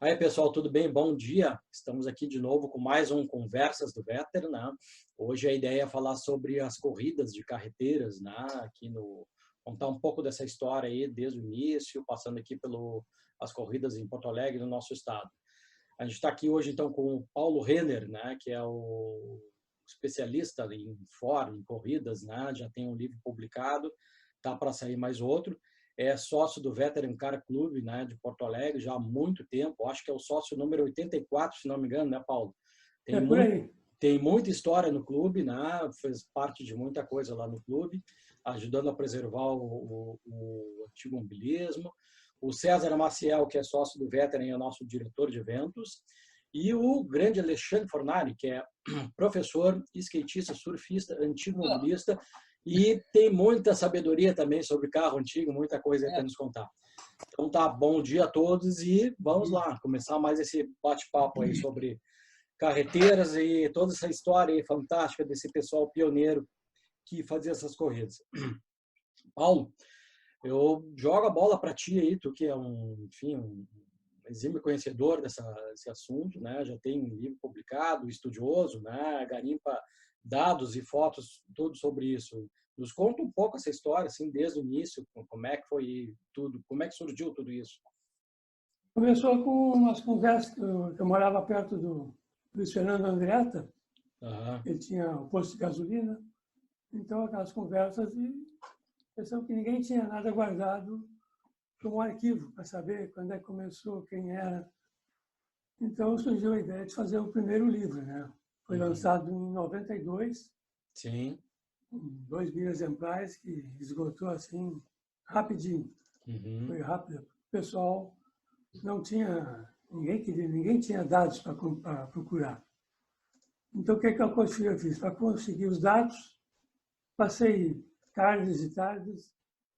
Aí, pessoal, tudo bem? Bom dia. Estamos aqui de novo com mais um Conversas do Vetter, né? Hoje a ideia é falar sobre as corridas de carreteiras, né? Contar um pouco dessa história aí desde o início, passando aqui as corridas em Porto Alegre, no nosso estado. A gente está aqui hoje, então, com o Paulo Renner, né? Que é o especialista em fora, em corridas, né? Já tem um livro publicado, tá para sair mais outro. É sócio do Veteran Car Club, né, de Porto Alegre, já há muito tempo. Acho que é o sócio número 84, se não me engano, né, Paulo? É por aí. Tem muita história no clube, né? Fez parte de muita coisa lá no clube, ajudando a preservar o antigo mobilismo. O César Maciel, que é sócio do Veteran, é o nosso diretor de eventos. E o grande Alexandre Fornari, que é professor, skatista, surfista, antigo mobilista, e tem muita sabedoria também sobre carro antigo, muita coisa para nos contar. Então tá, bom dia a todos e vamos lá, começar mais esse bate-papo aí sobre carreteiras e toda essa história aí fantástica desse pessoal pioneiro que fazia essas corridas. Paulo, eu jogo a bola para ti aí, tu que é um exímio conhecedor desse assunto, né? Já tem um livro publicado, estudioso, né? Garimpa dados e fotos, tudo sobre isso. Nos conta um pouco essa história, assim, desde o início, como é que foi tudo, como é que surgiu tudo isso? Começou com umas conversas que eu morava perto do Luiz Fernando Andretta. Ele tinha um posto de gasolina. Então, aquelas conversas e pensou que ninguém tinha nada guardado para um arquivo, para saber quando é que começou, quem era. Então, surgiu a ideia de fazer o primeiro livro, né? Foi lançado em 92. Sim. 2.000 exemplares, que esgotou assim rapidinho. Foi rápido. O pessoal não tinha, ninguém tinha dados para procurar. Então, o que eu fiz? Para conseguir os dados, passei tardes e tardes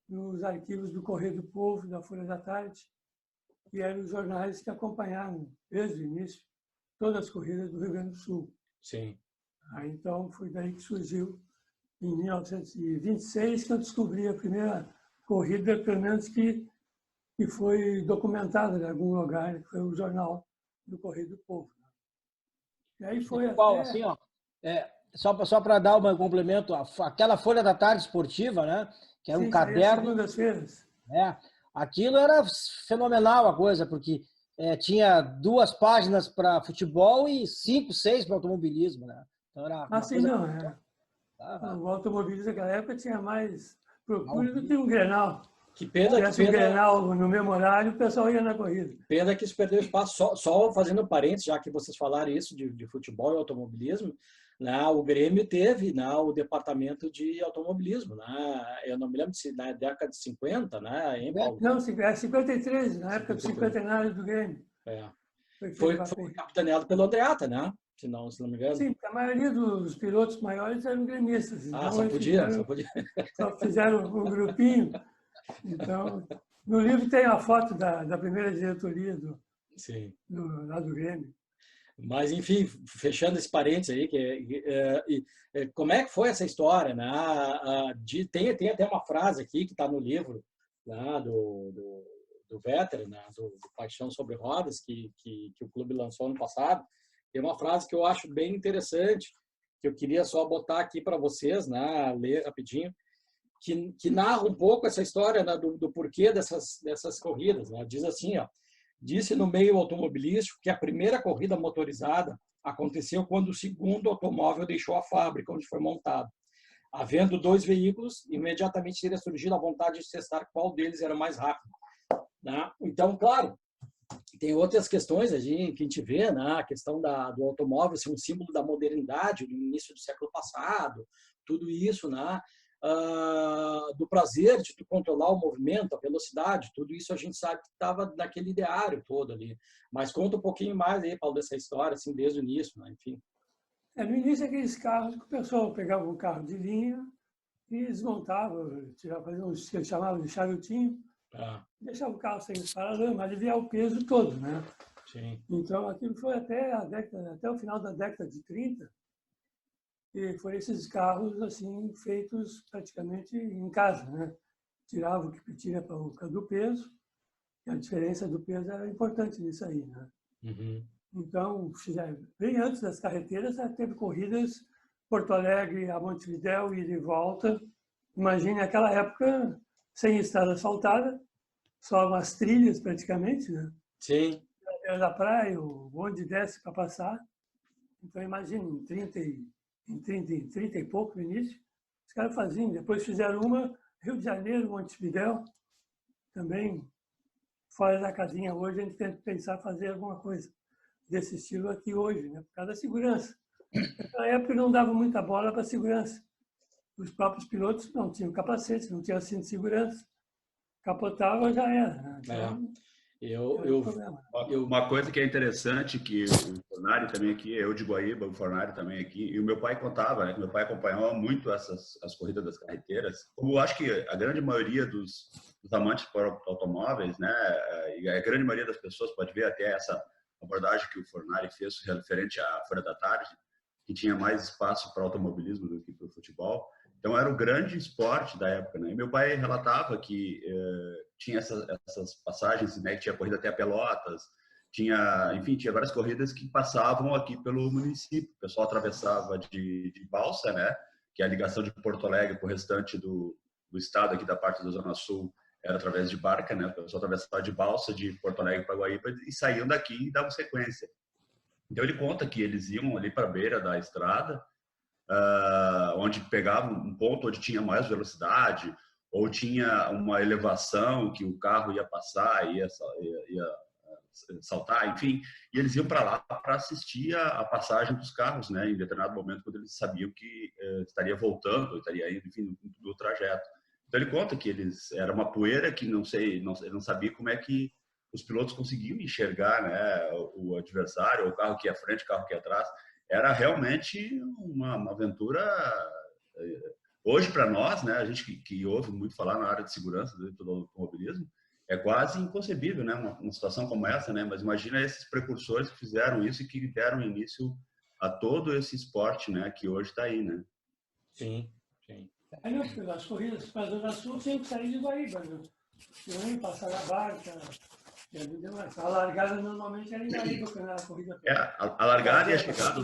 nos arquivos do Correio do Povo, da Folha da Tarde, que eram os jornais que acompanharam, desde o início, todas as corridas do Rio Grande do Sul. Sim. Aí, então, foi daí que surgiu, em 1926, que eu descobri a primeira corrida, pelo menos que foi documentada em algum lugar, que foi o jornal do Correio do Povo. E aí foi Paulo, até... assim, ó, só para dar um complemento, aquela Folha da Tarde esportiva, né, que era um caderno... segundas-feiras. Aquilo era fenomenal a coisa, porque tinha 2 páginas para futebol e 5, 6 para automobilismo, né? Então era uma Assim, coisa... não, é. O automobilismo naquela época tinha mais procura do que um Grenal. Que pena, Se tivesse um Grenal no mesmo horário, o pessoal ia na corrida. Pena que isso perdeu espaço. Só fazendo parênteses, já que vocês falaram isso de futebol e automobilismo, né, o Grêmio teve, né, o departamento de automobilismo. Né? Eu não me lembro se na década de 50, né, hein, Paulo? Não, 53, na época do cinquentenário do Grêmio. Foi capitaneado pelo Andreatta, né? Se não me engano. Sim, a maioria dos pilotos maiores eram gremistas. Então só podia. Só fizeram um grupinho. Então, no livro tem a foto da primeira diretoria lá do Grêmio. Mas, enfim, fechando esse parênteses aí, como é que foi essa história? Né? Tem até uma frase aqui que está no livro, né, do Veteran, né, do Paixão sobre Rodas, que o clube lançou ano passado. Tem uma frase que eu acho bem interessante, que eu queria só botar aqui para vocês, né, ler rapidinho, que narra um pouco essa história, né, do porquê dessas corridas. Né? Diz assim, ó, disse no meio automobilístico que a primeira corrida motorizada aconteceu quando o segundo automóvel deixou a fábrica onde foi montado. Havendo 2 veículos, imediatamente teria surgido a vontade de testar qual deles era mais rápido. Né? Então, claro, tem outras questões que a gente vê, né? A questão do automóvel ser um símbolo da modernidade no início do século passado, tudo isso, né? Do prazer de tu controlar o movimento, a velocidade, tudo isso a gente sabe que estava naquele ideário todo ali. Mas conta um pouquinho mais aí, Paulo, dessa história, assim, desde o início, né? Enfim. No início, aqueles carros que o pessoal pegava um carro de linha e desmontava, fazia uns que eles chamavam de charutinho, deixava o carro sem paralama, aliviar o peso todo, né? Sim. Então, aquilo foi até o final da década de 30, e foram esses carros assim feitos praticamente em casa, né? Tirava o que tira para o do peso a diferença do peso era importante nisso aí, né? Então, bem antes das carreteiras, teve corridas Porto Alegre a Montevidéu e de volta. Imagine aquela época sem estrada asfaltada, só umas trilhas praticamente, né? Sim. Da praia, o bonde desce para passar. Então, imagine, em 30 e pouco no início, os caras faziam. Depois fizeram uma, Rio de Janeiro, Montevidéu, também fora da casinha. Hoje a gente tem que pensar fazer alguma coisa desse estilo aqui hoje, né? Por causa da segurança. Naquela época não dava muita bola para a segurança. Os próprios pilotos não tinham capacete, não tinham cinto de segurança. Capotava, já era. Né? Então, uma coisa que é interessante, que o Fornari também aqui, eu de Guaíba, o Fornari também aqui, e o meu pai contava, né, que meu pai acompanhava muito as corridas das carreteiras. Como eu acho que a grande maioria dos amantes por automóveis, né, e a grande maioria das pessoas pode ver até essa abordagem que o Fornari fez referente à Folha da Tarde, que tinha mais espaço para automobilismo do que para o futebol. Então, era o grande esporte da época, né? E meu pai relatava que tinha essas passagens, né? Que tinha corrida até a Pelotas, tinha várias corridas que passavam aqui pelo município. O pessoal atravessava de balsa, né? Que é a ligação de Porto Alegre com o restante do estado, aqui da parte da Zona Sul, era através de barca, né? O pessoal atravessava de balsa de Porto Alegre para Guaíba e saíam daqui e davam sequência. Então, ele conta que eles iam ali para a beira da estrada, onde pegava um ponto onde tinha mais velocidade ou tinha uma elevação que o carro ia passar, ia saltar, enfim, e eles iam para lá para assistir a passagem dos carros, né, em determinado momento, quando eles sabiam que estaria voltando, estaria indo, enfim, do trajeto. Então ele conta que era uma poeira que ele não sabia como é que os pilotos conseguiam enxergar, né, o adversário, o carro que ia à frente, o carro que ia atrás. Era realmente uma aventura. Hoje, para nós, né, a gente que ouve muito falar na área de segurança do automobilismo, é quase inconcebível, né, uma situação como essa, né? Mas imagina esses precursores que fizeram isso e que deram início a todo esse esporte, né, que hoje está aí, né? Sim, sim. As corridas para a Zona Sul tinham que sair de Guaíba, né? Tinham passar a barca. A largada normalmente era em Guaíba, quando era a corrida. A largada e a chegada.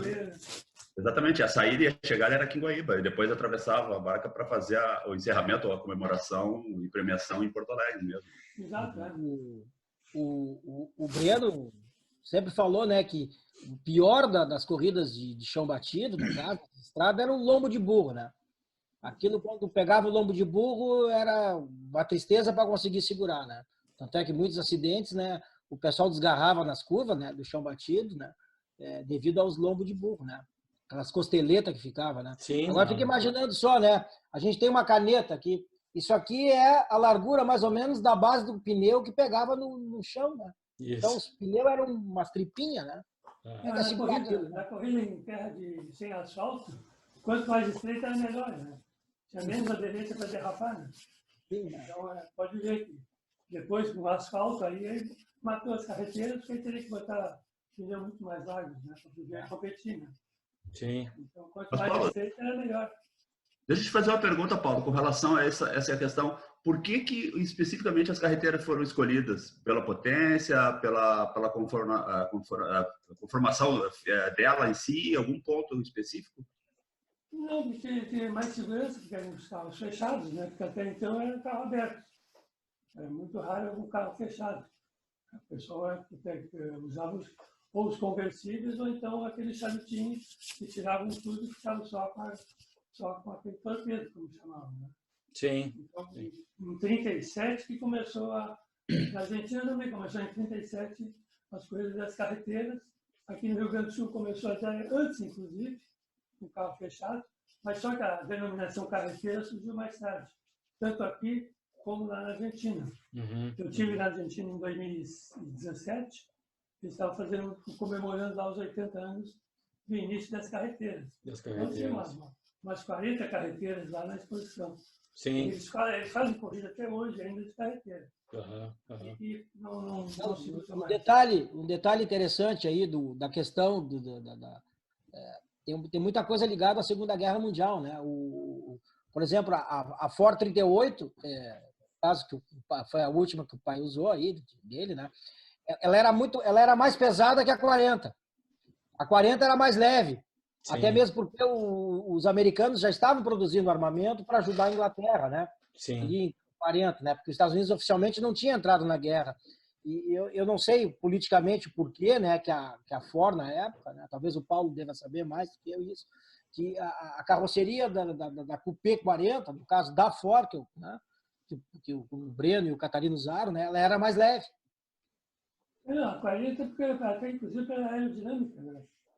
Exatamente, a saída e a chegada era aqui em Guaíba, e depois atravessava a barca para fazer o encerramento, a comemoração e premiação em Porto Alegre mesmo. Exato, né? O Breno sempre falou, né, que o pior das corridas de chão batido, no caso, de estrada, era o lombo de burro, né? Aquilo, quando pegava o lombo de burro, era uma tristeza para conseguir segurar, né? Tanto é que muitos acidentes, né, o pessoal desgarrava nas curvas, né, do chão batido, né, devido aos lombos de burro, né? Aquelas costeletas que ficavam, né? Sim, agora fica imaginando só, né? A gente tem uma caneta aqui. Isso aqui é a largura, mais ou menos, da base do pneu que pegava no chão, né? Isso. Então, os pneus eram umas tripinhas, né? Na corrida em terra sem asfalto, quanto mais estreita era melhor, né? Tinha menos aderência para derrapar, né? Sim, né? Então, pode ver que depois, com o asfalto, aí matou as carreteiras, porque teria que botar pneu muito mais largos, né? Para poder competir, né? Sim. Então, quanto mais estreita, era melhor. Deixa eu te fazer uma pergunta, Paulo, com relação a essa questão. Por que especificamente as carreteiras foram escolhidas? Pela potência, pela conformação dela em si, algum ponto específico? Não, porque tem mais segurança, porque eram os carros fechados, né? Porque até então era um carro aberto. Era muito raro algum carro fechado. O pessoal usava ou os conversíveis ou então aqueles charutinhos que tiravam tudo e ficavam só com aquele torpedo, como chamavam, né? Sim. Então, em 37 que começou na Argentina também começou em 37 as corridas das carreteiras. Aqui no Rio Grande do Sul começou até antes, inclusive, com carro fechado, mas só que a denominação carreteira surgiu mais tarde, tanto aqui como lá na Argentina. Eu estive na Argentina em 2017, eles estavam comemorando lá os 80 anos do início das carreteiras. Então, tinha umas 40 carreteiras lá na exposição. Sim. Eles fazem corrida até hoje, ainda de carreteira. E não se usa mais. Um detalhe interessante aí da questão tem muita coisa ligada à Segunda Guerra Mundial, né? Por exemplo, a Ford 38, caso que foi a última que o pai usou aí dele, né? Ela era mais pesada que a 40. A 40 era mais leve, Sim. até mesmo porque os americanos já estavam produzindo armamento para ajudar a Inglaterra, né? Sim. Ali em 40, né? Porque os Estados Unidos oficialmente não tinha entrado na guerra. E eu não sei politicamente o porquê, né, que a Ford na época, né, talvez o Paulo deva saber mais do que eu isso, que a carroceria da Coupé 40, no caso da Ford, né, que o Breno e o Catarino usaram, né, ela era mais leve. Não, a 40 porque até inclusive pela aerodinâmica,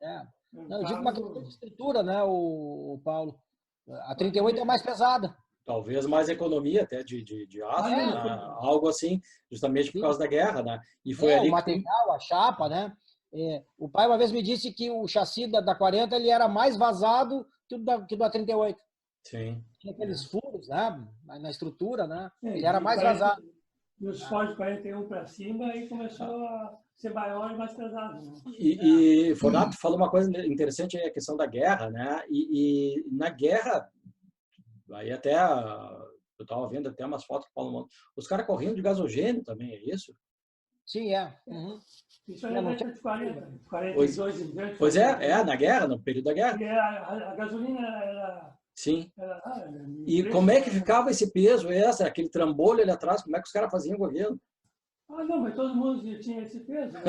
né? Não, eu digo uma questão de estrutura, né, o Paulo. A 38 é mais pesada. Talvez mais economia até de aço, né? Algo assim, justamente por causa da guerra, né? E foi ali o material, a chapa, né? O pai uma vez me disse que o chassi da 40 ele era mais vazado que o da 38. Sim. Tinha aqueles furos, né? Na estrutura, né? Ele era mais vazado. E os Ford 41 para cima, aí começou a ser maior e mais pesado. Né? E Fornato falou uma coisa interessante aí, a questão da guerra, né? E na guerra, aí até eu estava vendo até umas fotos que o Paulo mandou, os caras correndo de gasogênio também, é isso? Sim, Uhum. Isso aí na década de 40, 42 em diante. Pois é, na guerra, no período da guerra. E a gasolina era... Sim. E como é que ficava esse peso extra, aquele trambolho ali atrás, como é que os caras faziam com aquilo? Não, mas todo mundo tinha esse peso. Né?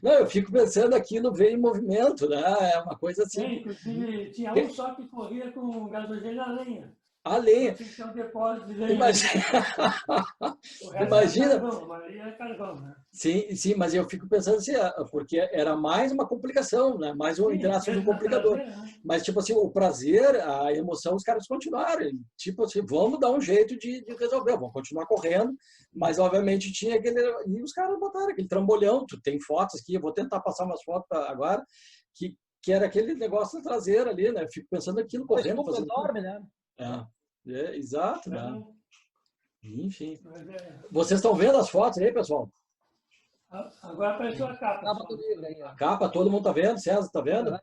Não, eu fico pensando aquilo veio em movimento, né? É uma coisa assim. Inclusive, tinha um só que corria com gasogênio a lenha. A lenha. Tinha um depósito de lenha. Imagina. Era carvão, né? Sim, mas eu fico pensando assim, porque era mais uma complicação, né? Mais um interação do complicador. Prazer, né? Mas, tipo assim, o prazer, a emoção, os caras continuaram. Tipo assim, vamos dar um jeito de resolver, vamos continuar correndo. Mas, obviamente, tinha aquele... E os caras botaram aquele trambolhão. Tu tem fotos aqui, eu vou tentar passar umas fotos agora, que era aquele negócio traseiro ali, né? Eu fico pensando aquilo correndo. Foi enorme, né? Exato, né? Enfim. Vocês estão vendo as fotos aí, pessoal? Agora apareceu a capa. Do livro aí, a capa, todo mundo está vendo? César está vendo?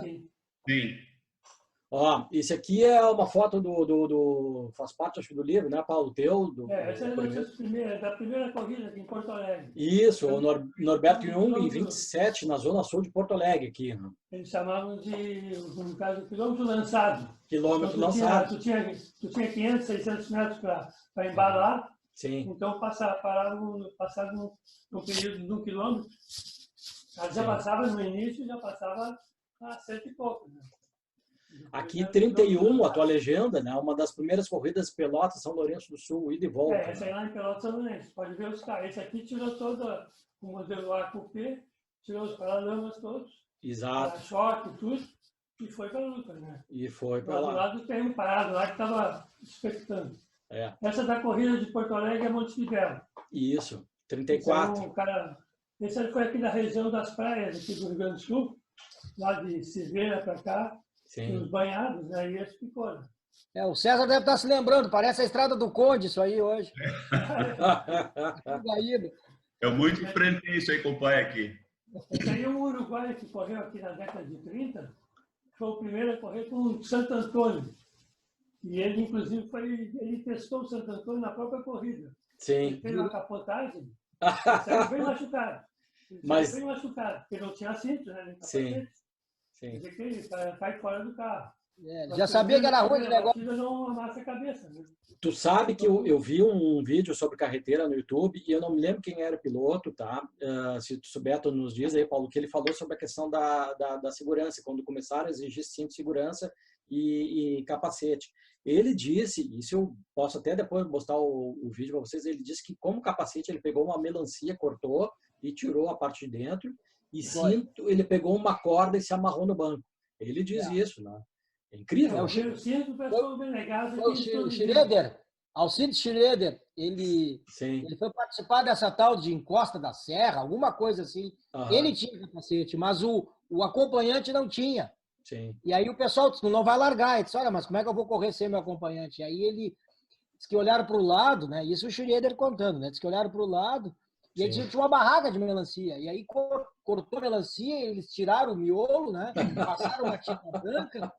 Sim. Sim. Ó, esse aqui é uma foto faz parte, acho, do livro, né, Paulo? Teu? Essa é da primeira corrida aqui em Porto Alegre. Isso, o Norberto Jung, em 27, na zona sul de Porto Alegre, aqui. Né? Eles chamavam de, no caso, quilômetro lançado. Quilômetro então, lançado. Tu tinha 500, 600 metros para embalar. Sim. Então, passava no período de 1 quilômetro. Já passava no início, já passava a 100 e pouco. Né? Aqui 31, a tua legenda, né? Uma das primeiras corridas Pelotas, São Lourenço do Sul, ida e volta. Essa aí lá em Pelotas, São Lourenço. Pode ver os caras. Esse aqui tirou todo o modelo A Coupé, tirou os paralamas todos. Exato. Choque, tudo. E foi para a luta, né? E foi para lá. Do lado tem um parado lá que estava expectando. Essa da corrida de Porto Alegre é Montevidéu. Isso, 34. Esse foi aqui da região das praias aqui do Rio Grande do Sul, lá de Silveira para cá. Sim. Os banhados, né? E esse ficou. Né? O César deve estar se lembrando, parece a Estrada do Conde isso aí hoje. Eu muito enfrentei isso aí com o pai aqui. Esse aí é um uruguaio que correu aqui na década de 30, foi o primeiro a correr com o Santo Antônio. E ele, inclusive, ele testou o Santo Antônio na própria corrida. Sim. Ele fez uma capotagem, ele saiu bem machucado. Bem machucado, porque não tinha cinto, né? Sim. Quer dizer que ele cai fora do carro. Já sabia que era ruim o negócio. Não amassa a cabeça, né? Tu sabe que eu vi um vídeo sobre carreteira no YouTube e eu não me lembro quem era o piloto, tá? Se tu souber, tu nos diz aí, Paulo, que ele falou sobre a questão da segurança, quando começaram a exigir cinto de segurança e capacete. Ele disse, isso eu posso até depois mostrar o vídeo para vocês, ele disse que como capacete ele pegou uma melancia, cortou e tirou a parte de dentro e cinto, ele pegou uma corda e se amarrou no banco. Ele diz isso, né? É incrível. O cinto do pessoal delegado. O Schroeder, Alcides Schroeder, ele foi participar dessa tal de encosta da serra, alguma coisa assim. Ele tinha capacete, mas o acompanhante não tinha. Sim. E aí o pessoal disse, não vai largar. Ele disse, olha, mas como é que eu vou correr sem meu acompanhante? E aí ele disse que olharam para o lado, né? Isso o Schroeder contando, né? Diz que olharam para o lado e ele tinha uma barraca de melancia. E aí cortou a melancia, eles tiraram o miolo, né? Passaram uma tinta branca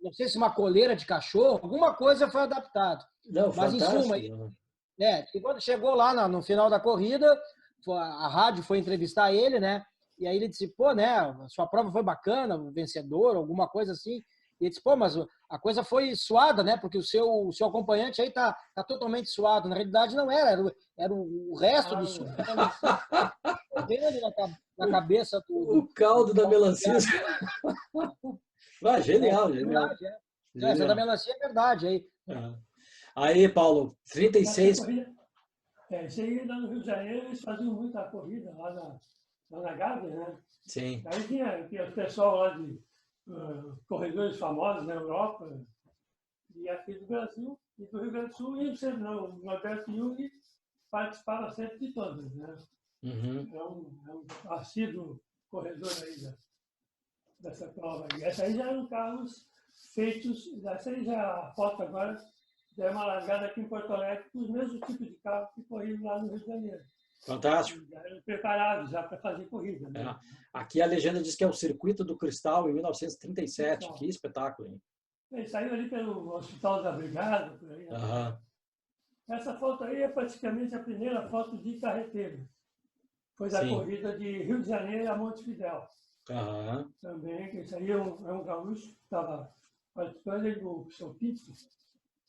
não sei se uma coleira de cachorro, alguma coisa foi adaptado. Não, mas em suma, e quando chegou lá no final da corrida, a rádio foi entrevistar ele, né? E aí ele disse, pô, né, a sua prova foi bacana, vencedor, alguma coisa assim. E ele disse, pô, mas a coisa foi suada, né? Porque o seu acompanhante aí tá totalmente suado. Na realidade não era o resto do suco da melancia correndo na cabeça do... O caldo da melancia. Genial, genial. Essa da melancia é verdade. Aí, Paulo, 36... Isso aí, lá no Rio de Janeiro, eles faziam muita corrida lá na Gávea, né? Sim. Aí tinha o pessoal lá de corredores famosos na Europa e aqui do Brasil e do Rio Grande do Sul, e o Norberto Jung participava sempre de todas, né? Uhum. É um assíduo corredor aí dessa prova. E essa aí já eram carros feitos, essa aí já a foto agora já é uma largada aqui em Porto Alegre com os mesmos tipos de carro que corriam lá no Rio de Janeiro. Fantástico. Já eram preparados já para fazer corrida. Né? Aqui a legenda diz que é o Circuito do Cristal, em 1937. Que espetáculo, hein? Ele saiu ali pelo Hospital da Brigada, por aí. Né? Uhum. Essa foto aí é praticamente a primeira foto de carreteira. Foi da corrida de Rio de Janeiro a Montevidéu. Uhum. Também, isso aí é um gaúcho que estava participando do seu Pito,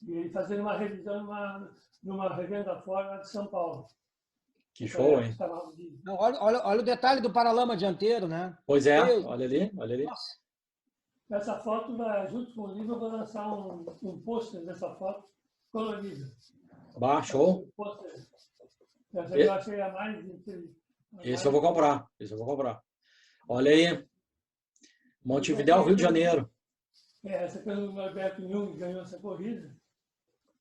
e ele fazendo uma revisão numa revenda fora de São Paulo. Que show, hein? Não, olha o detalhe do paralama dianteiro, né? Pois é, olha ali. Nossa. Essa foto, junto com o livro, eu vou lançar um pôster dessa foto colorida. Show. Essa aí eu achei a mais... Esse eu vou comprar. Olha aí. Montevidéu, Rio de Janeiro. Essa pelo Norberto Jung ganhou essa corrida.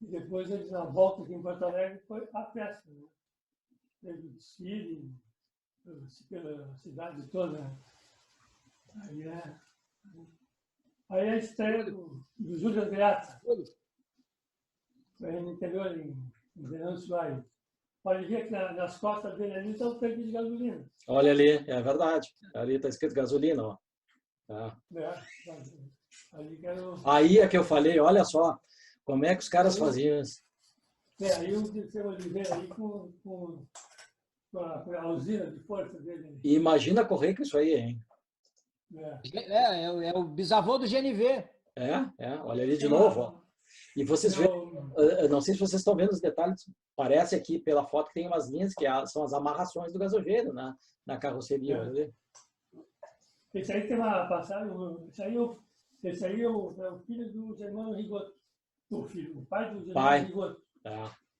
E depois eles, na volta aqui em Porto Alegre, foi a festa. Né? Teve o desfile pela cidade toda. Aí a estreia do Júlio Andreatta. Foi no interior, em Fernando Soares. Pode ver que nas costas dele ali está o tanque de gasolina. Olha ali, é verdade. Ali está escrito gasolina, ó. Aí é que eu falei, olha só, como é que os caras faziam isso. Aí o Dirceu Oliveira aí com a usina de força dele. E imagina correr com isso aí, hein? É o bisavô do GNV. Olha ali de novo, ó. E vocês veem, não sei se vocês estão vendo os detalhes, parece aqui pela foto que tem umas linhas que são as amarrações do gasojeiro na carroceria. Olha. Esse aí tem uma passagem, esse aí é o filho do Germano Rigoto, o pai do Germano Rigoto,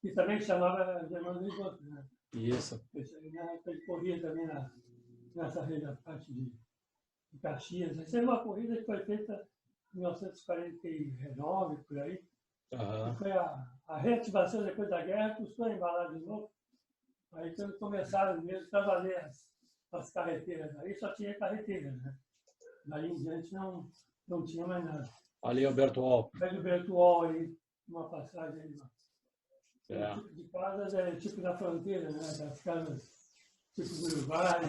que também chamava Germano Rigoto. Né? Isso. Esse aí ele corria também nessa parte de Caxias. Essa é uma corrida que foi feita em 1949, por aí. Uhum. Foi a reativação depois da guerra, custou embalar de novo. Aí quando começaram mesmo a valer as carreteiras, aí só tinha carreteira, né? Daí em diante não tinha mais nada. Ali é o Bertuol. Aí o Bertuol aí, uma passagem aí. O tipo de casas é tipo da fronteira, né? Das casas tipo do Uruguai.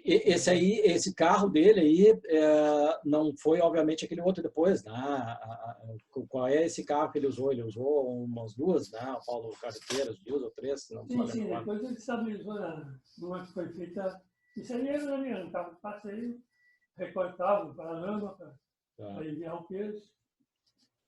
Esse carro dele aí não foi, obviamente, aquele outro depois, né? Qual é esse carro que ele usou? Ele usou umas duas, né? O Paulo Carreteiras, 2 ou 3. Não sim, depois ele estabilizou numa que foi feita. Isso aí era mesmo, um carro de passeio, recortava para a lama, para aliviar o peso.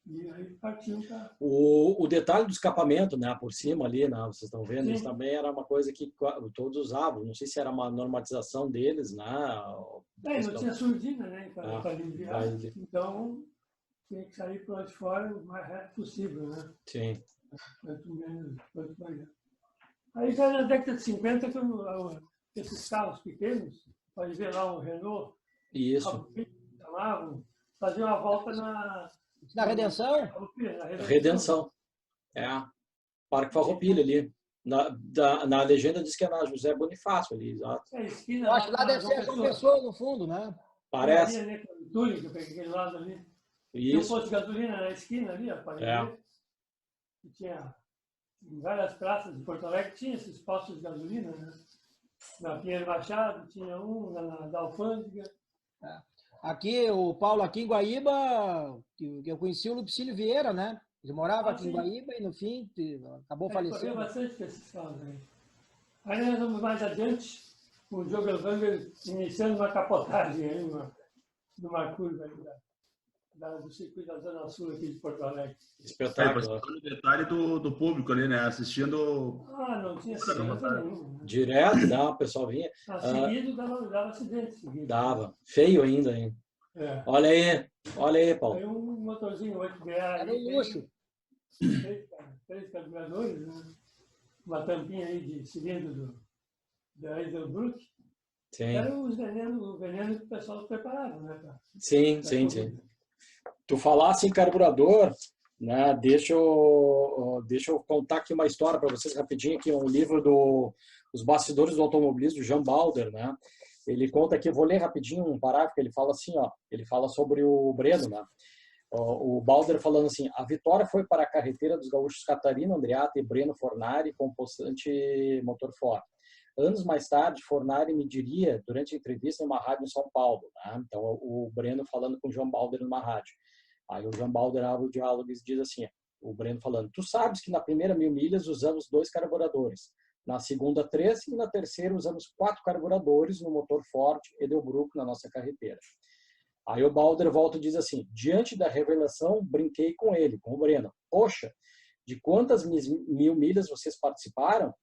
E aí partiu o carro. O detalhe do escapamento, né, por cima ali, né, vocês estão vendo, sim. Isso também era uma coisa que todos usavam. Não sei se era uma normatização deles, né? Não tinha surdina, né, para aliviar. Então, tinha que sair para de fora o mais reto possível, né? Sim. Quanto menos, quanto mais. Aí já na década de 50, esses carros pequenos, pode ver lá um Renault, faziam uma volta na Redenção? Redenção. Parque Farroupilha ali. Na legenda diz que é na José Bonifácio ali, exato. Eu acho que lá deve ser João Pessoa no fundo, né? Parece. Túnica, aquele lado ali. Isso. Tem um posto de gasolina na esquina ali, pode ver. E tinha em várias praças de Porto Alegre, tinha esses postos de gasolina, né? Na Pinheiro Machado tinha um, na da Alfândega. Aqui, o Paulo, aqui em Guaíba, que eu conheci o Lupicínio Vieira, né? Ele morava aqui em Guaíba e, no fim, acabou falecendo. Correu bastante com esses casos aí. Aí nós vamos mais adiante, o Diogo Elvanger iniciando uma capotagem aí, numa curva aí do circuito da Zona Sul aqui de Porto Alegre. Espetáculo. O detalhe do público ali, né? Assistindo. Não tinha segurança nenhuma. Direto, o pessoal vinha. Seguido dava acidente. Seguido. Dava. Feio ainda, hein? É. Olha aí, Paulo. Aí um motorzinho 8BA. Era um luxo. 3 carburadores, né? Uma tampinha aí de cilindro da Edelbrook. Sim. Era o veneno que o pessoal preparava, né? Sim. Tu falasse em carburador, né? Deixa eu contar aqui uma história para vocês rapidinho, aqui um livro Os Bastidores do Automobilismo, do Jean Balder, né? Ele conta aqui, eu vou ler rapidinho um parágrafo, ele fala assim, ó, ele fala sobre o Breno, né? O Balder falando assim: a vitória foi para a carreteira dos gaúchos Catarina Andreatta e Breno Fornari com possante motor Ford. Anos mais tarde, Fornari me diria, durante a entrevista numa rádio em São Paulo, né? Então o Breno falando com o João Balder numa rádio. Aí o João Balder abre o diálogo e diz assim, o Breno falando: tu sabes que na primeira 1000 milhas usamos 2 carburadores, na segunda 3 e na terceira usamos 4 carburadores no motor Ford Edelbrook na nossa carreteira. Aí o Balder volta e diz assim: diante da revelação, brinquei com ele, com o Breno. Poxa, de quantas 1000 milhas vocês participaram?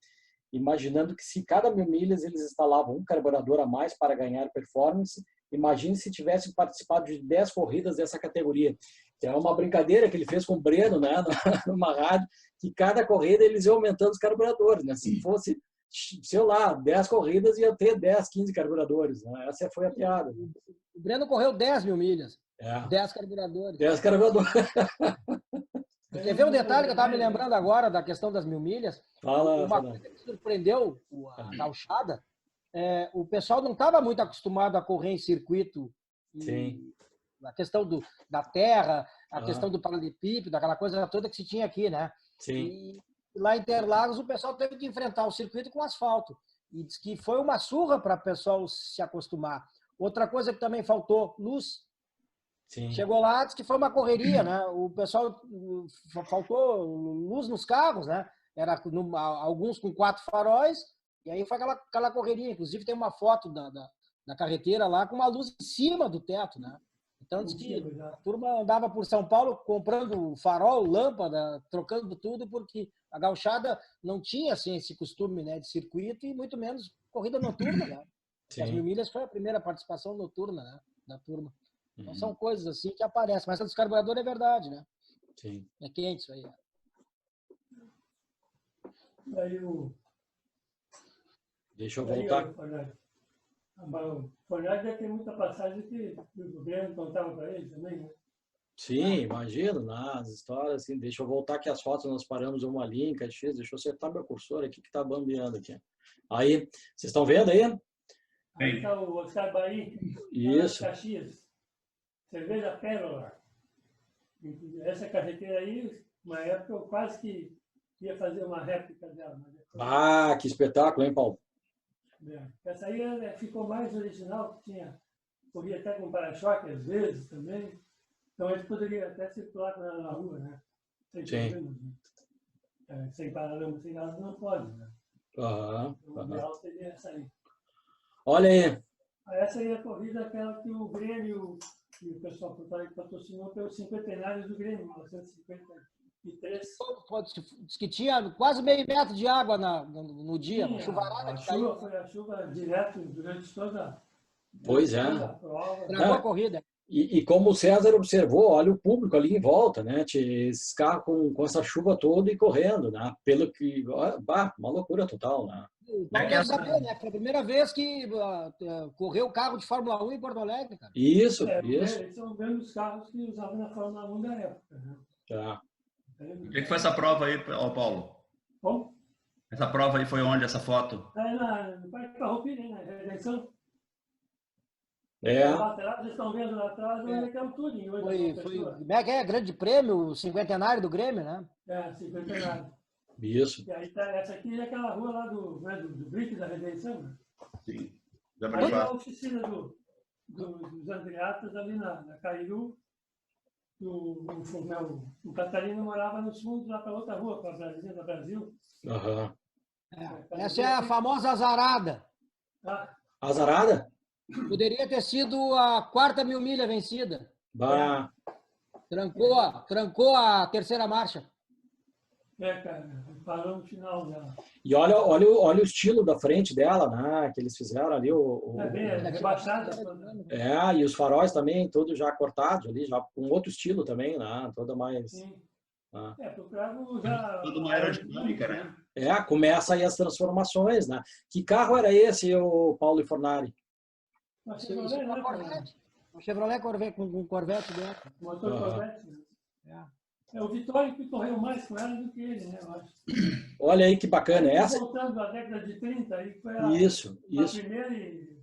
Imaginando que se cada 1000 milhas eles instalavam um carburador a mais para ganhar performance, imagine se tivessem participado de 10 corridas dessa categoria. É uma brincadeira que ele fez com o Breno, né, numa rádio, que cada corrida eles iam aumentando os carburadores, né? Se fosse, sei lá, 10 corridas, ia ter 10, 15 carburadores, né? Essa foi a piada. O Breno correu 10.000 milhas. 10 carburadores. 10 carburadores. Quer ver um detalhe que eu estava me lembrando agora da questão das 1000 milhas? Uma coisa que surpreendeu a gauchada, o pessoal não estava muito acostumado a correr em circuito. Sim. A questão da terra, a questão do paralelepípedo, aquela coisa toda que se tinha aqui, né? Sim. E lá em Interlagos o pessoal teve que enfrentar o circuito com asfalto. E diz que foi uma surra para o pessoal se acostumar. Outra coisa que também faltou, luz. Sim. Chegou lá, disse que foi uma correria, né? O pessoal, faltou luz nos carros, né? Era alguns com 4 faróis, e aí foi aquela correria. Inclusive tem uma foto da carreteira lá com uma luz em cima do teto, né? Então diz que a turma andava por São Paulo comprando farol, lâmpada, trocando tudo, porque a gauchada não tinha assim, esse costume, né, de circuito e muito menos corrida noturna, né? As 1000 milhas foi a primeira participação noturna, né, da turma. Então são coisas assim que aparecem. Mas a dos carburadores é verdade, né? Sim. É quente isso aí. Daí Deixa eu voltar. O Fornari deve ter muita passagem que o governo contava para ele também, né? Sim, imagino, nas histórias, assim, deixa eu voltar aqui as fotos, nós paramos uma linha em Caxias, deixa eu acertar meu cursor aqui que tá bambeando aqui. Aí, vocês estão vendo aí? Aí está o Oscar Bahia, Isso. Caxias, cerveja Pérola. Essa carreteira aí, uma época eu quase que ia fazer uma réplica dela. Ah, que espetáculo, hein, Paulo? Essa aí ficou mais original, corria até com para-choque às vezes também. Então a gente poderia até circular com ela na rua, né? Sem problemas, né? Sem paralama, sem nada, não pode, né? O ideal seria essa aí. Olha aí. Essa aí é a corrida aquela que o Grêmio e o pessoal patrocinou pelo cinquentenário do Grêmio, 1953. Diz que tinha quase meio metro de água no dia, uma chuvarada que caiu. Foi a chuva direto durante toda Pois é. a prova. Travou a corrida. E como o César observou, olha o público ali em volta, né? Esses carros com essa chuva toda e correndo, né? Pelo que... uma loucura total, né? Quero saber, né? Foi a primeira vez que correu o carro de Fórmula 1 em Porto Alegre, cara. Isso. Esses são os mesmos carros que usavam na Fórmula 1 da época, né? O que foi essa prova aí, Paulo? Bom? Essa prova aí foi onde, essa foto? No Parque Farroupilha, na Redenção. Lá atrás, vocês estão vendo lá atrás, onde é que é o Turing. Como é que é? Grande prêmio, o cinquentenário do Grêmio, né? Cinquentenário. Isso. E aí essa aqui é aquela rua lá do Brick da Redenção, né? Sim. Aí é a oficina dos Andreatas ali na Cairu. O Catarina morava nos fundos, lá para outra rua, para a Brasília do Brasil. Uhum. Essa é a famosa azarada. Tá? Azarada? Poderia ter sido a 4ª mil milha vencida. Bah. Trancou a terceira marcha. Cara, parou no final dela. E olha o estilo da frente dela, né? Que eles fizeram ali. Bem rebaixada. E os faróis também, todos já cortados ali, já com outro estilo também, né? Toda mais... Sim. Ah. Procurava já... Tudo uma aerodinâmica, né? Começa aí as transformações, né? Que carro era esse, o Paulo e Fornari? Uma Chevrolet, né? Um Chevrolet Corvette, com um Corvette dentro. Motor Corvette. É o Vitória que correu mais com ela do que ele, né? Eu acho. Olha aí que bacana. Essa... Voltando à década de 30, aí foi a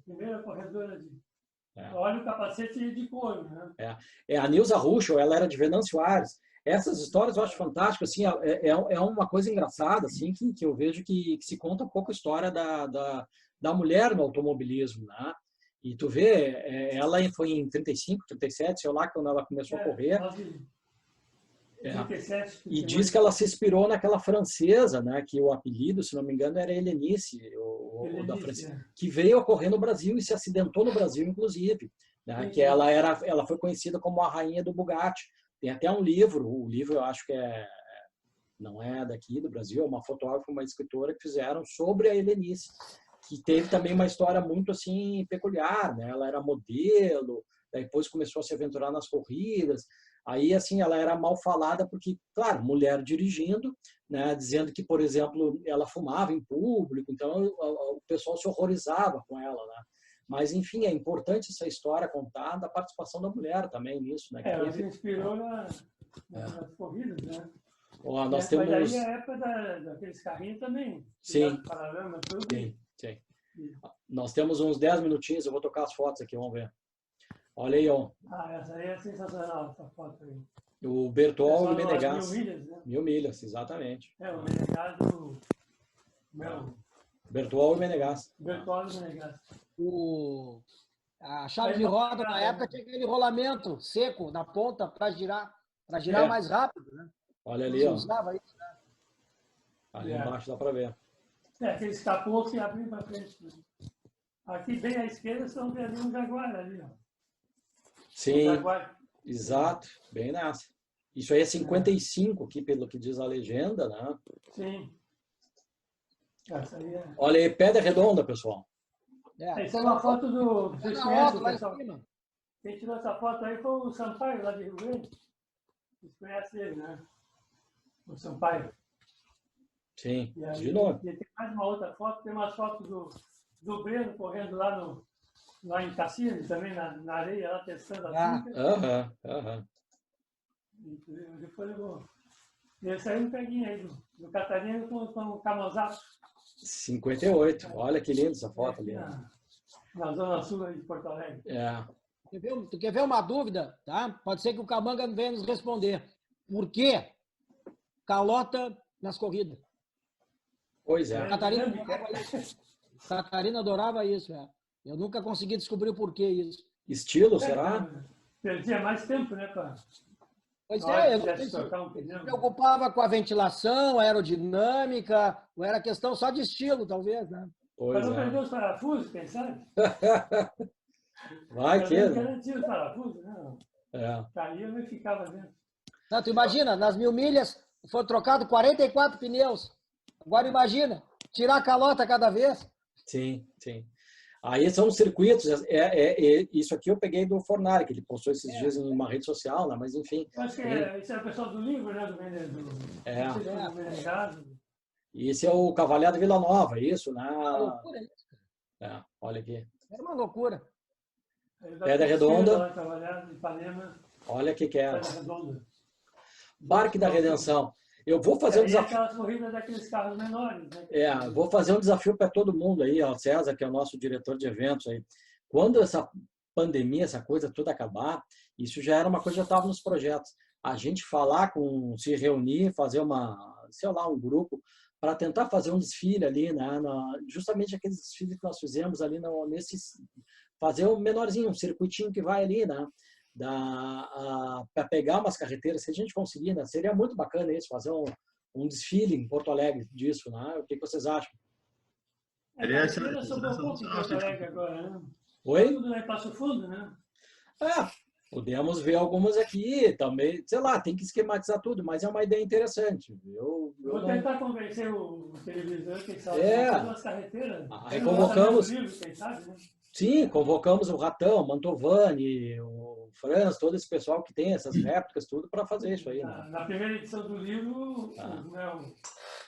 primeira corredora de... Olha o capacete de couro, né? A Nilza Ruschel, ela era de Venâncio Aires. Essas histórias eu acho fantásticas, assim, é uma coisa engraçada, assim, que eu vejo que se conta um pouco a história da mulher no automobilismo, né? E tu vê, ela foi em 35, 37, sei lá, quando ela começou a correr. 37, e diz que ela se inspirou naquela francesa, né? Que o apelido, se não me engano, era Helenice, da francesa, que veio a correr no Brasil e se acidentou no Brasil, inclusive, né? Que ela foi conhecida como a rainha do Bugatti. Tem até um livro, o livro eu acho que não é daqui do Brasil, é uma fotógrafa, uma escritora que fizeram sobre a Helenice, que teve também uma história muito assim peculiar, né? Ela era modelo, depois começou a se aventurar nas corridas. Aí, assim, ela era mal falada porque, claro, mulher dirigindo, né, dizendo que, por exemplo, ela fumava em público, então o pessoal se horrorizava com ela, né? Mas, enfim, é importante essa história contar da participação da mulher também nisso, né? Ela se inspirou nas corridas, né? Nós temos... Mas aí a época daqueles carrinhos também. Sim. Paralama, tudo. Sim. Nós temos uns 10 minutinhos, eu vou tocar as fotos aqui, vamos ver. Olha aí, ó. Essa aí é sensacional, essa foto aí. O Bertol e o Menegas. 1000 milhas, né? 1000 milhas, exatamente. O Menegas Bertol e o Menegas. Bertol e o Menegas. A chave de roda na época tinha aquele rolamento seco na ponta para girar mais rápido, né? Olha ali, ó. Usava isso, né? Ali embaixo dá para ver. Aqueles capôs que abriam para frente. Né? Aqui bem à esquerda estão vendo um Jaguar ali, ó. Sim, exato, bem nessa. Isso aí é 55 aqui, pelo que diz a legenda, né? Sim. Essa aí é... Olha aí, Pedra Redonda, pessoal. Essa é uma foto do... Vocês conhecem, lá em pessoal? cima. Quem tirou essa foto aí foi o Sampaio, lá de Rio Grande. Vocês conhecem ele, né? O Sampaio. Sim, aí, de novo. E tem mais uma outra foto, tem umas fotos do Breno correndo lá em Cassino, também na areia, lá testando a tinta. Depois eu vou... Esse aí é um peguinho aí do Catarina com o Camozato. 58, olha que linda essa foto ali. Na zona sul de Porto Alegre. Tu quer ver uma dúvida? Tá? Pode ser que o Camanga venha nos responder. Por que calota nas corridas? Pois é. Catarina adorava isso. Eu nunca consegui descobrir o porquê isso. Estilo, será? Perdia mais tempo, né, cara? Pois é, eu me preocupava com a ventilação, a aerodinâmica, ou era questão só de estilo, talvez, né? Mas não perdeu os parafusos, quem sabe? Vai que... Eu garantia os parafusos, né? Caía, mas ficava dentro. Não, tu imagina, nas 1000 milhas foram trocados 44 pneus. Agora imagina, tirar a calota cada vez. Sim. Aí são os circuitos, isso aqui eu peguei do Fornari, que ele postou esses dias em uma rede social, né? Mas enfim. Eu acho que esse é o pessoal do livro, né? Do Menegas. E esse é o Cavalhada Vila Nova, isso, né? Uma loucura isso. Olha aqui. Era uma loucura. Pedra Redonda. Olha o que é. Pedra Redonda. Barque da Redenção. Eu vou fazer um desafio. Aquelas corridas daqueles carros menores, né? Vou fazer um desafio para todo mundo aí, ó, César, que é o nosso diretor de eventos aí. Quando essa pandemia, essa coisa toda acabar, isso já era uma coisa que já estava nos projetos. A gente se reunir, fazer um grupo para tentar fazer um desfile ali, né? Justamente aqueles desfiles que nós fizemos ali fazer um menorzinho, um circuitinho que vai ali, né? Para pegar umas carreteiras, se a gente conseguir, né? Seria muito bacana isso, fazer um desfile em Porto Alegre disso, né? O que vocês acham? Carreteira sobrou um pouco em Porto Alegre agora, né? Oi? Tudo lá em Passo Fundo, né? Podemos ver algumas aqui também, sei lá, tem que esquematizar tudo, mas é uma ideia interessante. Vou tentar convencer o televisor, quem sabe, umas carreteiras. Aí convocamos. Livro, quem sabe, né? Sim, convocamos o Ratão, o Mantovani, o Franz, todo esse pessoal que tem essas réplicas, tudo para fazer isso aí. Né? Na primeira edição do livro,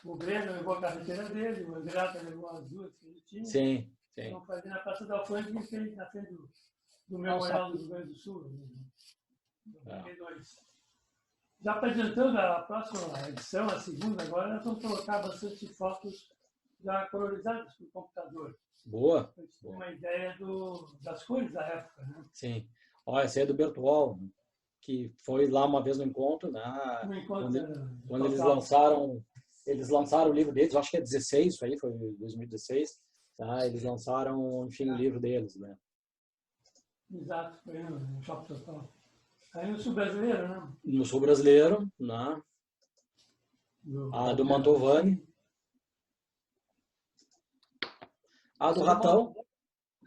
o Breno levou a carreteira dele, o Andrata levou as duas que ele tinha. Sim, sim. Então, fazer na Praça da Alfândega e fez na frente do Memorial do Rio Grande do Sul, em 92. Já apresentando a próxima edição, a segunda, agora nós vamos colocar bastante fotos já colorizadas por computador. Boa. Para ter uma ideia das cores da época. Né? Sim. Olha, esse é do Bertuol, que foi lá uma vez no encontro, né? Quando eles lançaram o livro deles, acho que é 16, isso aí foi 2016, tá? Eles lançaram, enfim, o livro deles, né? Exato, foi no Shopping Total. Aí no Sul Brasileiro, né? No Sul Brasileiro, né? A do Mantovani. A do Ratão.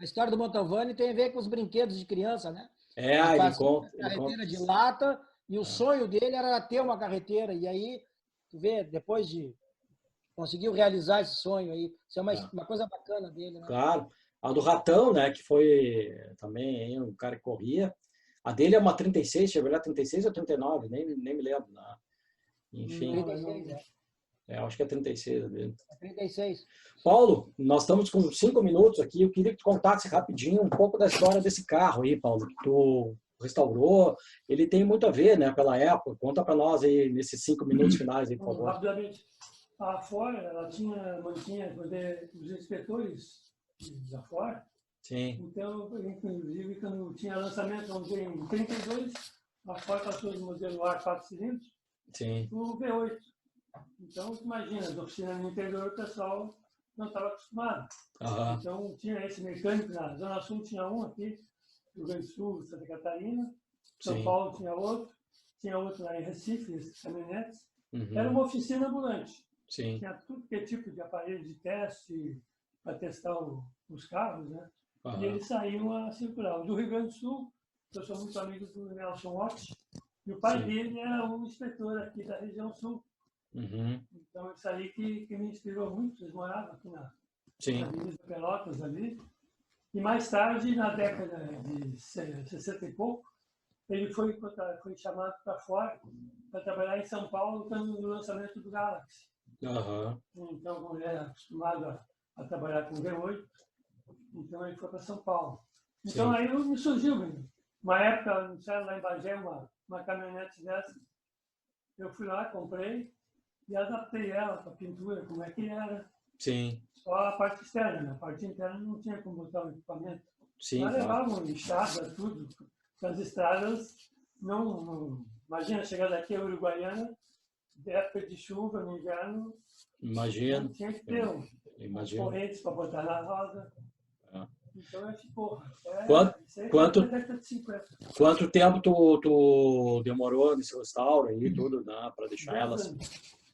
A história do Mantovani tem a ver com os brinquedos de criança, né? Ele conta. Carreteira de lata, e o sonho dele era ter uma carreteira. E aí, tu vê, depois de conseguiu realizar esse sonho aí, isso é uma coisa bacana dele, né? Claro. A do Ratão, né, que foi também um cara que corria. A dele é uma 36, Chevrolet 36 ou 39, nem me lembro. Né? Enfim. 36, acho que é 36 a dele. É 36. Paulo, nós estamos com 5 minutos aqui. Eu queria que tu contasse rapidinho um pouco da história desse carro aí, Paulo, que tu restaurou. Ele tem muito a ver, né, pela época. Conta para nós aí nesses 5 minutos finais aí, por favor. Rapidamente. A Ford, ela mantinha os inspetores da Ford. Sim. Então, inclusive, quando tinha lançamento, vamos dizer, em 32, a Ford passou do modelo A 4 cilindros o V8. Então, imagina, as oficinas no interior, o pessoal não estava acostumado. Então, tinha esse mecânico na Zona Sul, tinha um aqui, no Rio Grande do Sul, Santa Catarina, São Paulo tinha outro lá em Recife, esses caminhonetes. Era uma oficina ambulante. Sim. Tinha tudo que é tipo de aparelho de teste para testar os carros, né? E eles saíam a circular. O do Rio Grande do Sul, eu sou muito amigo do Nelson Watts, e o pai dele era um inspetor aqui da região sul. Então, isso aí que me inspirou muito. Eles moravam aqui na Avenida Pelotas ali. E mais tarde, na década de 60 e pouco, ele foi chamado para fora para trabalhar em São Paulo no lançamento do Galaxy. Então, como ele era acostumado a trabalhar com V8, então ele foi para São Paulo. Então aí me surgiu, uma época, anunciaram lá em Bagé uma caminhonete dessa. Eu fui lá, comprei e adaptei ela para a pintura, como é que era. Sim. Só a parte externa, né? A parte interna não tinha como botar o equipamento. Sim. Mas levavam lixada, tudo. As estradas, não. Imagina, chegar daqui a Uruguaiana, de época de chuva, no inverno. Imagina. Tinha que ter correntes para botar na roda. Então eu disse, porra, quanto tempo tu demorou nesse restauro aí, tudo, né, para deixar elas?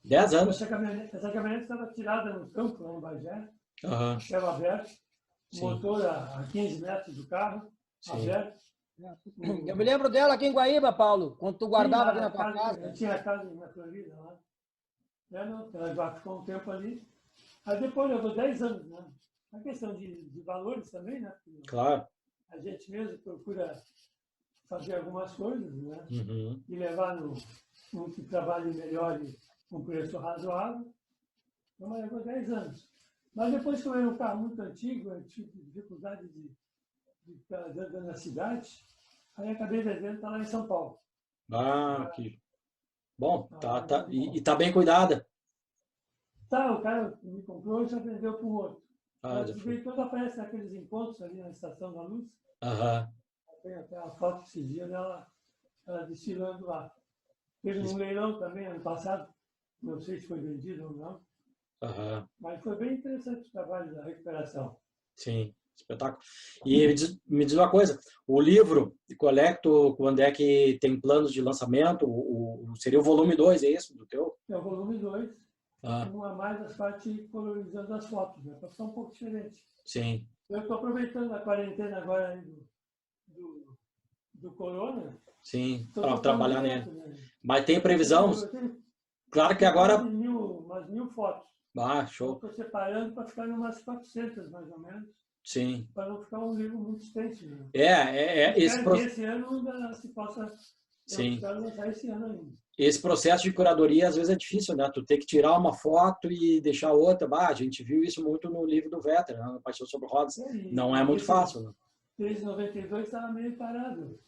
10 anos. Essa caminhonete estava tirada no campo, lá em Bagé, céu aberto, motor a 15 metros do carro, aberto. Eu me lembro dela aqui em Guaíba, Paulo, quando tu guardava ali na tua casa. Eu tinha a casa na Florida lá. Ela ficou um tempo ali. Aí depois levou 10 anos, né? A questão de valores também, né? Claro. A gente mesmo procura fazer algumas coisas, né? E levar no que trabalhe melhor e com preço razoável. Então, levou 10 anos. Mas depois, como era um carro muito antigo, eu tive dificuldade de estar dentro da cidade, aí acabei vendendo, está lá em São Paulo. Que bom. E está bem cuidada? Tá, o cara me comprou e já vendeu para um outro. Quando aparece naqueles encontros ali na Estação da Luz, tem até a foto esse dia dela desfilando lá. Teve um leilão também ano passado, não sei se foi vendido ou não, mas foi bem interessante o trabalho da recuperação. Sim. Espetáculo. E me diz uma coisa, o livro, quando é que tem planos de lançamento? Seria o volume 2, é isso, do teu? É o volume 2, uma mais as partes colorizando as fotos, né? Para ficar um pouco diferente. Sim. Eu estou aproveitando a quarentena agora aí do corona. Sim, para trabalhar direto, nele. né? Mas tem previsão? Claro que agora... Umas 1000 fotos. Show. Estou separando para ficar em umas 400, mais ou menos. Sim. Para não ficar um livro muito extenso. Né? Esse ano ainda se possa... Sim. Lançar esse ano ainda. Esse processo de curadoria, às vezes, é difícil, né? Tu ter que tirar uma foto e deixar outra. A gente viu isso muito no livro do Vetter, né? Paixão sobre Rodas. Não é muito fácil, né? 3,92 estava meio parado.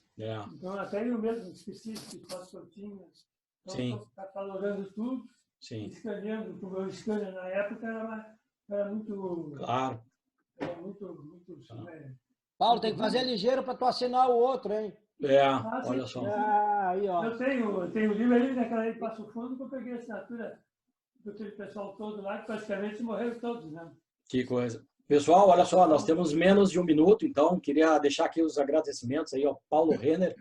Então, até eu mesmo esqueci de foto que eu tinha. Então, estou catalogando tudo. Sim. Escaneando, porque o meu scanner na época era muito... Claro. Era muito Paulo, tem que fazer ligeiro para tu assinar o outro, hein? Olha só. Aí, ó. Eu tenho o livro ali, naquela aí de Passo Fundo, que eu peguei a assinatura daquele pessoal todo lá, que praticamente morreram todos, né? Que coisa. Pessoal, olha só, nós temos menos de 1 minuto, então queria deixar aqui os agradecimentos aí ao Paulo Renner,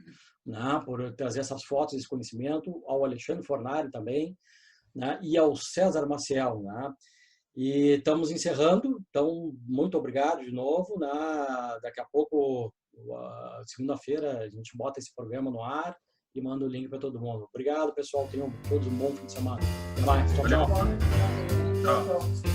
né, por trazer essas fotos, esse conhecimento, ao Alexandre Fornari também, né, e ao César Maciel, né? E estamos encerrando, então muito obrigado de novo, né? Daqui a pouco, segunda-feira, a gente bota esse programa no ar e manda o link para todo mundo. Obrigado, pessoal, tenham todos um bom fim de semana. Até mais, tchau, tchau. Tchau.